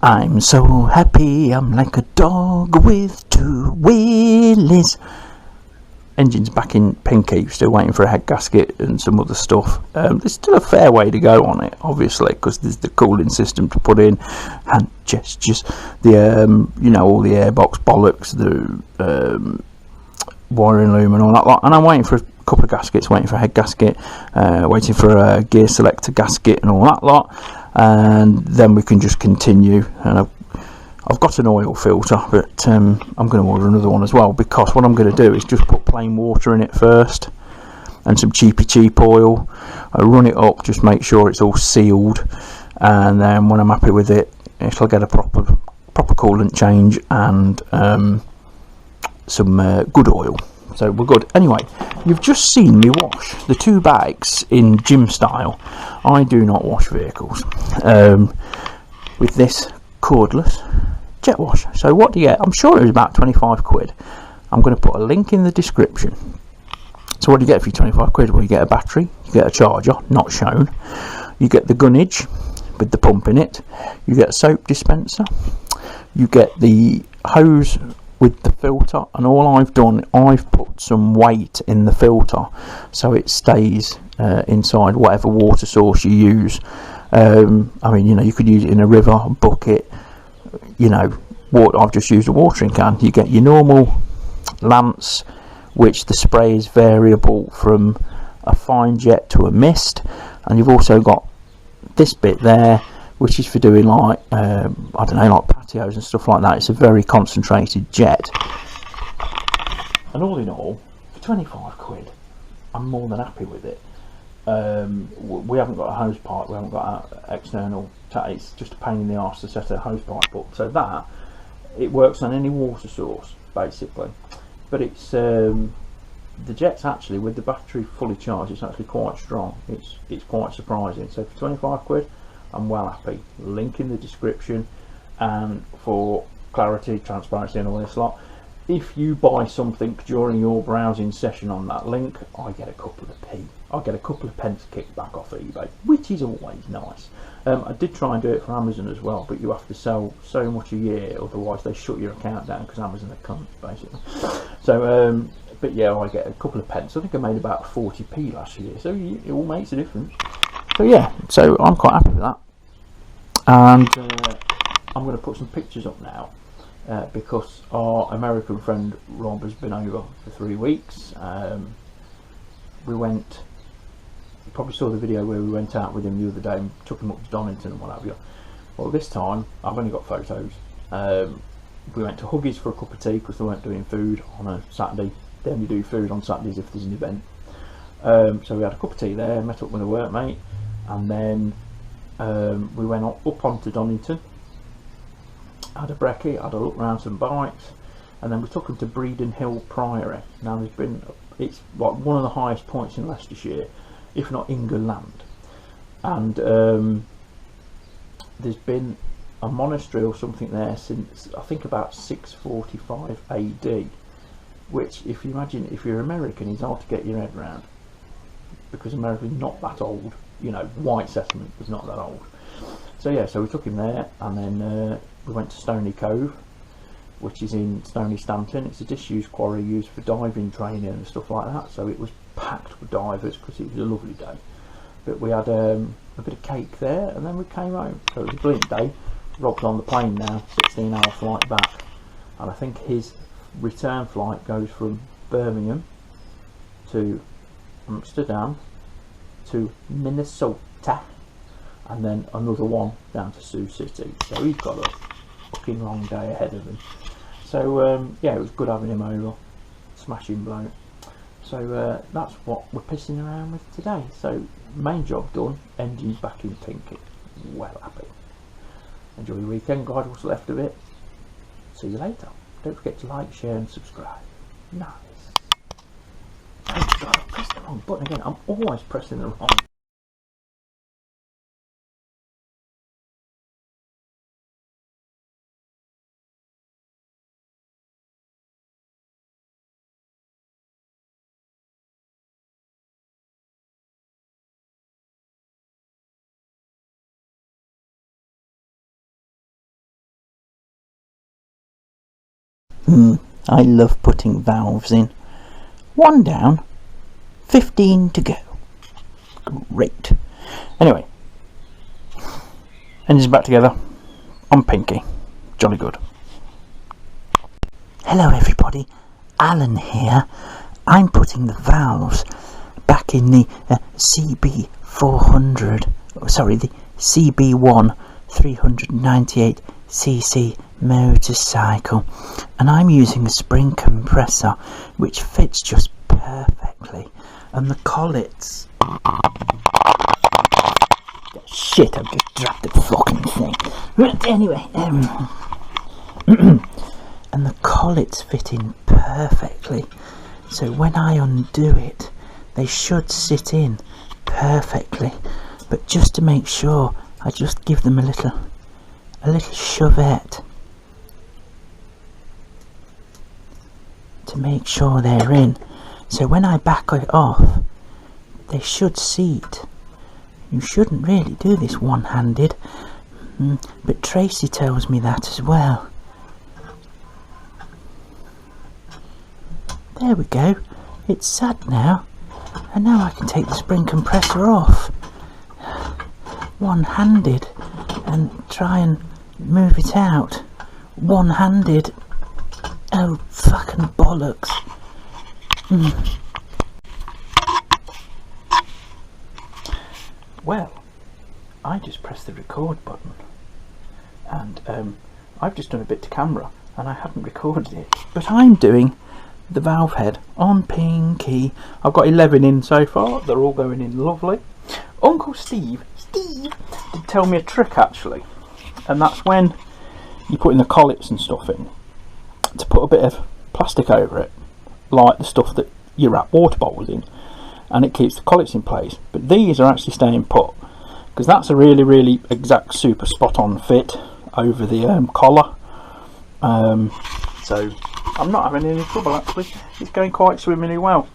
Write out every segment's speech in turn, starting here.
I'm so happy, I'm like a dog with two willies. Engine's back in pinky, still waiting for a head gasket and some other stuff. There's still a fair way to go on it, obviously, because there's the cooling system to put in, hand gestures, the all the airbox bollocks, the wiring loom and all that lot. And I'm waiting for a couple of gaskets, waiting for a head gasket, waiting for a gear selector gasket and all that lot. And then we can just continue. And I've got an oil filter, but I'm going to order another one as well, because what I'm going to do is just put plain water in it first and some cheap oil. I run it up, just make sure it's all sealed, and then when I'm happy with it, it'll get a proper coolant change and some good oil. So we're good. Anyway, you've just seen me wash the two bags in gym style. I do not wash vehicles with this cordless jet wash. So what do you get? I'm sure it was about 25 quid. I'm going to put a link in the description. So what do you get for your 25 quid? Well, you get a battery, you get a charger, not shown, you get the gunnage with the pump in it, you get a soap dispenser, you get the hose with the filter, and all I've done, I've put some weight in the filter so it stays inside whatever water source you use. I mean, you could use it in a river, a bucket, water. I've just used a watering can. You get your normal lamps, which the spray is variable from a fine jet to a mist, and you've also got this bit there, which is for doing like like patios and stuff like that. It's a very concentrated jet, and all in all, for 25 quid, I'm more than happy with it. We haven't got a hose pipe, we haven't got an external tap. It's just a pain in the arse to set a hose pipe up, so that it works on any water source basically. But it's the jet's actually, with the battery fully charged, it's actually quite strong. It's quite surprising. So for 25 quid, I'm well happy. Link in the description. And for clarity, transparency and all this lot, if you buy something during your browsing session on that link, I get a couple of p. I get a couple of pence kickback off eBay, which is always nice. I did try and do it for Amazon as well, but you have to sell so much a year, otherwise they shut your account down, because Amazon are cunts basically. So but yeah, I get a couple of pence. I think I made about 40p last year, so it all makes a difference. So yeah, so I'm quite happy with that. And I'm going to put some pictures up now, because our American friend Rob has been over for 3 weeks. We went, you probably saw the video where we went out with him the other day and took him up to Donington and what have you. Well, this time I've only got photos. We went to Huggies for a cup of tea because they weren't doing food on a Saturday. They only do food on Saturdays if there's an event. So we had a cup of tea there, met up with a workmate, and then we went up onto Donington, had a brekkie, had a look around some bikes, and then we took them to Breeden Hill Priory. Now it's like one of the highest points in Leicestershire, if not England, and there's been a monastery or something there since I think about 645 AD, which, if you imagine, if you're American, is hard to get your head around, because America's not that old. White settlement was not that old. So yeah, so we took him there, and then we went to Stony Cove, which is in Stony Stanton. It's a disused quarry used for diving training and stuff like that, so it was packed with divers because it was a lovely day. But we had a bit of cake there, and then we came home. So it was a brilliant day. Rob's on the plane now, 16-hour flight back, and I think his return flight goes from Birmingham to Amsterdam to Minnesota, and then another one down to Sioux City. So he's got a fucking long day ahead of him. So yeah, it was good having him over. Smashing bloke. So that's what we're pissing around with today. So main job done, engine's back in pinky. Well happy. Enjoy your weekend, guys, what's left of it. See you later. Don't forget to like, share and subscribe. Nice. Oh God, I pressed the wrong button again. I'm always pressing the wrong I love putting valves in. 1 down, 15 to go. Great. Anyway, engines back together on Pinky. Jolly good. Hello everybody, Alan here. I'm putting the valves back in the CB400, sorry, the CB1 398cc motorcycle, and I'm using a spring compressor which fits just perfectly, and the collets, shit, I've just dropped the fucking thing. But anyway, and the collets fit in perfectly, so when I undo it they should sit in perfectly. But just to make sure, I just give them a little shovette to make sure they're in, so when I back it off they should seat. You shouldn't really do this one-handed, but Tracy tells me that as well. There we go, it's sad now, and now I can take the spring compressor off one-handed and try and move it out one-handed. Oh, fucking bollocks. Well, I just pressed the record button, and I've just done a bit to camera and I haven't recorded it, but I'm doing the valve head on Pinky. I've got 11 in so far, they're all going in lovely. Uncle Steve did tell me a trick actually, and that's when you're putting the collets and stuff in, to put a bit of plastic over it, like the stuff that you wrap water bottles in, and it keeps the collets in place. But these are actually staying put, because that's a really exact super spot on fit over the collar, so I'm not having any trouble actually. It's going quite swimmingly well.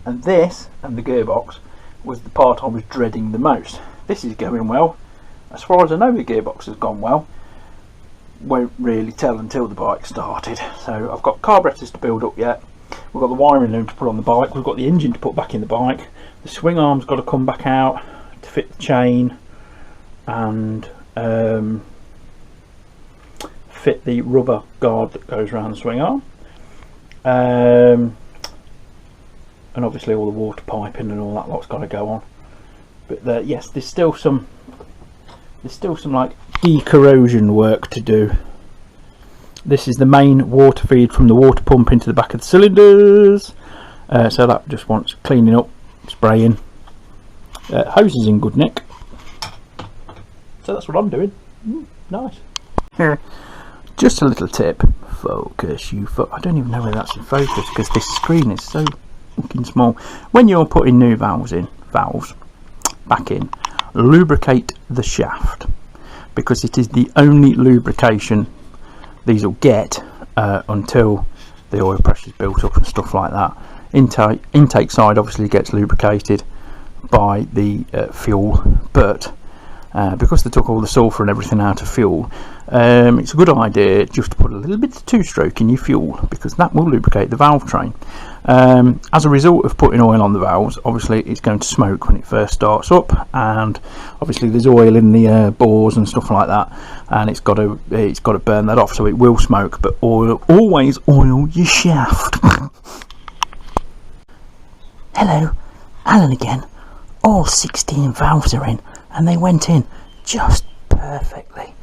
And this and the gearbox was the part I was dreading the most. This is going well. As far as I know, the gearbox has gone well. Won't really tell until the bike started. So I've got carburetors to build up yet. We've got the wiring loom to put on the bike. We've got the engine to put back in the bike. The swing arm's got to come back out to fit the chain, and fit the rubber guard that goes around the swing arm. And obviously all the water piping and all that lot's got to go on. But yes, there's still some like de-corrosion work to do. This is the main water feed from the water pump into the back of the cylinders, so that just wants cleaning up, spraying. Hose is in good nick, so that's what I'm doing. Nice. Just a little tip, focus you I don't even know whether that's in focus because this screen is so fucking small. When you're putting new valves back in, lubricate the shaft, because it is the only lubrication these will get until the oil pressure is built up and stuff like that. Intake side obviously gets lubricated by the fuel, but because they took all the sulphur and everything out of fuel, it's a good idea just to put a little bit of two-stroke in your fuel, because that will lubricate the valve train. As a result of putting oil on the valves, obviously it's going to smoke when it first starts up, and obviously there's oil in the bores and stuff like that, and it's got to burn that off, so it will smoke. But always oil your shaft. Hello, Alan again. All 16 valves are in, and they went in just perfectly.